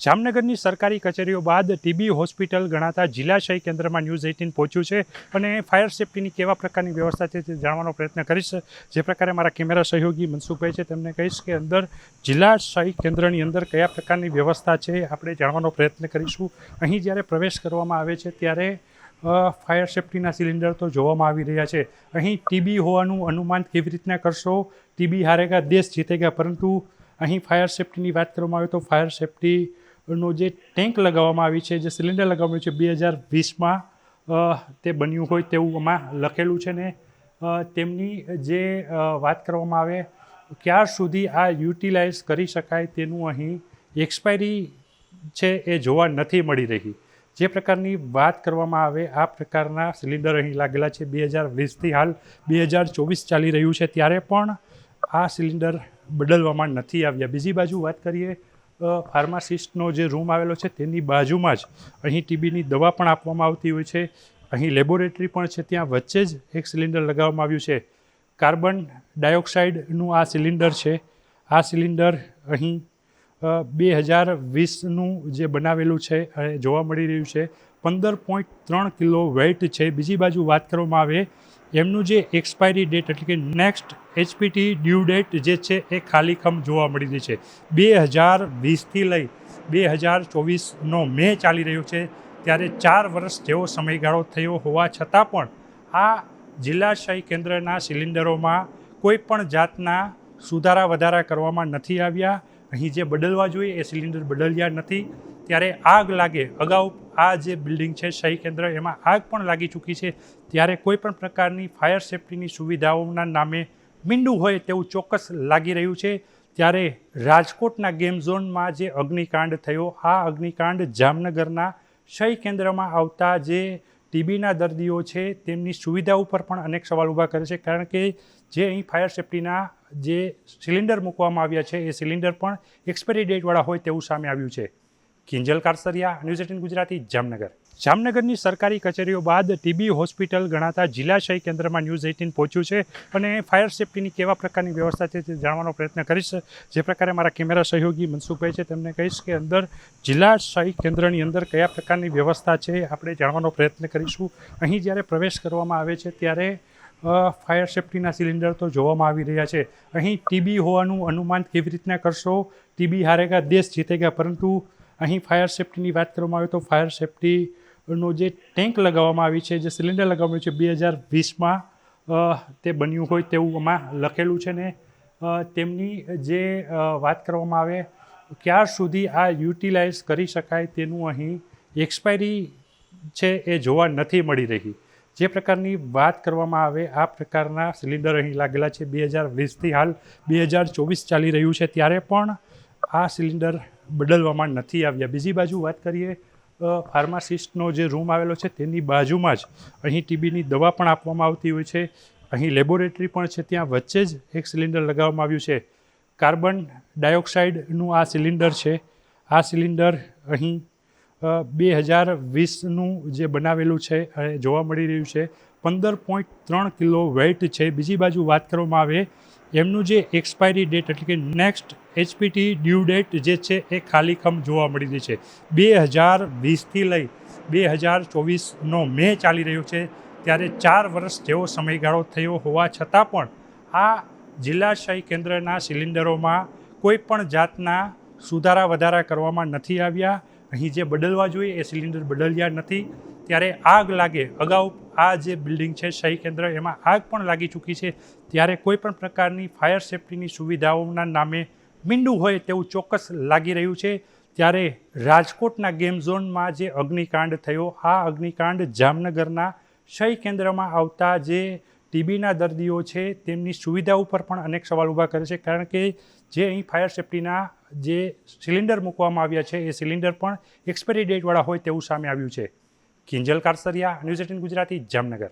જામનગરની સરકારી કચેરીઓ બાદ ટીબી હોસ્પિટલ ગણાતા જિલ્લા શય કેન્દ્રમાં ન્યૂઝ 18 પહોંચ્યું છે અને ફાયર સેફ્ટીની કેવા પ્રકારની વ્યવસ્થા છે તે જાણવાનો પ્રયત્ન કરીશ. જે પ્રકારે મારા કેમેરા સહયોગી મનસુખભાઈ છે તેમને કહીશ કે અંદર જિલ્લા શય કેન્દ્રની અંદર કયા પ્રકારની વ્યવસ્થા છે આપણે જાણવાનો પ્રયત્ન કરીશું. અહીં જ્યારે પ્રવેશ કરવામાં આવે છે ત્યારે ફાયર સેફ્ટીના સિલિન્ડર તો જોવામાં આવી રહ્યા છે. અહીં ટીબી હોવાનું અનુમાન કેવી રીતના કરશો? ટીબી હારેગા દેશ જીતેગા, પરંતુ અહીં ફાયર સેફ્ટીની વાત કરવામાં આવે તો ફાયર સેફ્ટીનો જે ટેન્ક લગાવવામાં આવી છે, જે સિલિન્ડર લગાવવામાં આવ્યું છે 2020માં તે બન્યું હોય તેવું આમાં લખેલું છે ને તેમની જે વાત કરવામાં આવે ક્યાર સુધી આ યુટિલાઇઝ કરી શકાય તેનું અહીં એક્સપાયરી છે એ જોવા નથી મળી રહી. જે પ્રકારની વાત કરવામાં આવે આ પ્રકારના સિલિન્ડર અહીં લાગેલા છે. 2020થી હાલ 2024 ચાલી રહ્યું છે ત્યારે પણ આ સિલિન્ડર બદલવામાં નથી આવ્યા. બીજી બાજુ વાત કરીએ ફાર્માસિસ્ટનો જે રૂમ આવેલો છે તેની બાજુમાં જ અહીં ટીબીની દવા પણ આપવામાં આવતી હોય છે. અહીં લેબોરેટરી પણ છે, ત્યાં વચ્ચે જ એક સિલિન્ડર લગાવવામાં આવ્યું છે. કાર્બન ડાયોક્સાઇડનું આ સિલિન્ડર છે. આ સિલિન્ડર અહીં 2020નું જે બનાવેલું છે જોવા મળી રહ્યું છે. 15.3 કિલો વેઇટ છે. બીજી બાજુ વાત કરવામાં આવે એમનું જે એક્સપાયરી ડેટ એટલે કે નેક્સ્ટ HPT ડ્યુ ડેટ જે છે એ ખાલીખમ જોવા મળી રહી છે. 2020થી લઈ 2024નો મે ચાલી રહ્યો છે ત્યારે 4 વર્ષ જેવો સમયગાળો થયો હોવા છતાં પણ આ જિલ્લા શય કેન્દ્રના સિલિન્ડરોમાં કોઈ પણ જાતના સુધારા વધારા કરવામાં નથી આવ્યા. અહીં જે બદલવા જોઈએ એ સિલિન્ડર બદલ્યા નથી. ત્યારે આગ લાગે અગાઉ આ જે બિલ્ડિંગ છે શય કેન્દ્ર એમાં આગ પણ લાગી ચૂકી છે ત્યારે કોઈ પણ પ્રકારની ફાયર સેફ્ટીની સુવિધાઓના નામે મીંડું હોય તેવું ચોક્કસ લાગી રહ્યું છે. ત્યારે રાજકોટના ગેમ ઝોનમાં જે અગ્નિકાંડ થયો, આ અગ્નિકાંડ જામનગરના શય કેન્દ્રમાં આવતા જે ટીબીના દર્દીઓ છે તેમની સુવિધા ઉપર પણ અનેક સવાલ ઊભા કરે છે. કારણ કે જે અહીં ફાયર સેફ્ટીના જે સિલિન્ડર મૂકવામાં આવ્યા છે એ સિલિન્ડર પણ એક્સપાયરી ડેટવાળા હોય તેવું સામે આવ્યું છે. કિંજલ કારસરિયા, ન્યૂઝ 18 ગુજરાતી, જામનગર. જામનગરની સરકારી કચેરીઓ બાદ ટીબી હોસ્પિટલ ગણાતા જિલ્લા શય કેન્દ્રમાં ન્યૂઝ 18 પહોંચ્યું છે અને ફાયર સેફ્ટીની કેવા પ્રકારની વ્યવસ્થા છે તે જાણવાનો પ્રયત્ન કરીશ. જે પ્રકારે મારા કેમેરા સહયોગી મનસુખભાઈ છે તેમને કહીશ કે અંદર જિલ્લા શય કેન્દ્રની અંદર કયા પ્રકારની વ્યવસ્થા છે આપણે જાણવાનો પ્રયત્ન કરીશું. અહીં જ્યારે પ્રવેશ કરવામાં આવે છે ત્યારે ફાયર સેફ્ટીના સિલિન્ડર તો જોવામાં આવી રહ્યા છે. અહીં ટીબી હોવાનું અનુમાન કેવી રીતના કરશો? ટીબી હારેગા દેશ જીતેગા, પરંતુ અહીં ફાયર સેફ્ટીની વાત કરવામાં આવે તો ફાયર સેફ્ટીનો જે ટેન્ક લગાવવામાં આવી છે, જે સિલિન્ડર લગાવવામાં આવ્યું છે 2020માં તે બન્યું હોય તેવું આમાં લખેલું છે ને તેમની જે વાત કરવામાં આવે ક્યાર સુધી આ યુટિલાઇઝ કરી શકાય તેનું અહીં એક્સપાયરી છે એ જોવા નથી મળી રહી. જે પ્રકારની વાત કરવામાં આવે આ પ્રકારના સિલિન્ડર અહીં લાગેલા છે. 2020થી હાલ 2024 ચાલી રહ્યું છે ત્યારે પણ આ સિલિન્ડર બદલવામાં નથી આવ્યા. બીજી બાજુ વાત કરીએ ફાર્માસિસ્ટનો જે રૂમ આવેલો છે તેની બાજુમાં જ અહીં ટીબીની દવા પણ આપવામાં આવતી હોય છે. અહીં લેબોરેટરી પણ છે, ત્યાં વચ્ચે જ એક સિલિન્ડર લગાવવામાં આવ્યું છે. કાર્બન ડાયોક્સાઇડનું આ સિલિન્ડર છે. આ સિલિન્ડર અહીં 2020નું જે બનાવેલું છે જોવા મળી રહ્યું છે. 15.3 કિલો વેઇટ છે. બીજી બાજુ વાત કરવામાં આવે એમનું જે એક્સપાયરી ડેટ એટલે કે નેક્સ્ટ HPT ડ્યુ ડેટ જે છે એ ખાલીખમ જોવા મળી રહી છે. 2020થી લઈ 2024નો મે ચાલી રહ્યો છે ત્યારે 4 વર્ષ જેવો સમયગાળો થયો હોવા છતાં પણ આ જિલ્લા શય કેન્દ્રના સિલિન્ડરોમાં કોઈ પણ જાતના સુધારા વધારા કરવામાં નથી આવ્યા. અહીં જે બદલવા જોઈએ એ સિલિન્ડર બદલ્યા નથી. ત્યારે આગ લાગે અગાઉ આ જે બિલ્ડિંગ છે શય કેન્દ્ર એમાં આગ પણ લાગી ચૂકી છે ત્યારે કોઈ પણ પ્રકારની ફાયર સેફ્ટીની સુવિધાઓના નામે મીંડું હોય તેવું ચોક્કસ લાગી રહ્યું છે. ત્યારે રાજકોટના ગેમ ઝોનમાં જે અગ્નિકાંડ થયો, આ અગ્નિકાંડ જામનગરના શય કેન્દ્રમાં આવતા જે ટીબીના દર્દીઓ છે તેમની સુવિધા ઉપર પણ અનેક સવાલ ઊભા કરે છે. કારણ કે જે અહીં ફાયર સેફ્ટીના જે સિલિન્ડર મૂકવામાં આવ્યા છે એ સિલિન્ડર પણ એક્સપાયરી ડેટવાળા હોય તેવું સામે આવ્યું છે. કિંજલ કારસરિયા, ન્યૂઝ 18 ગુજરાતી, જામનગર.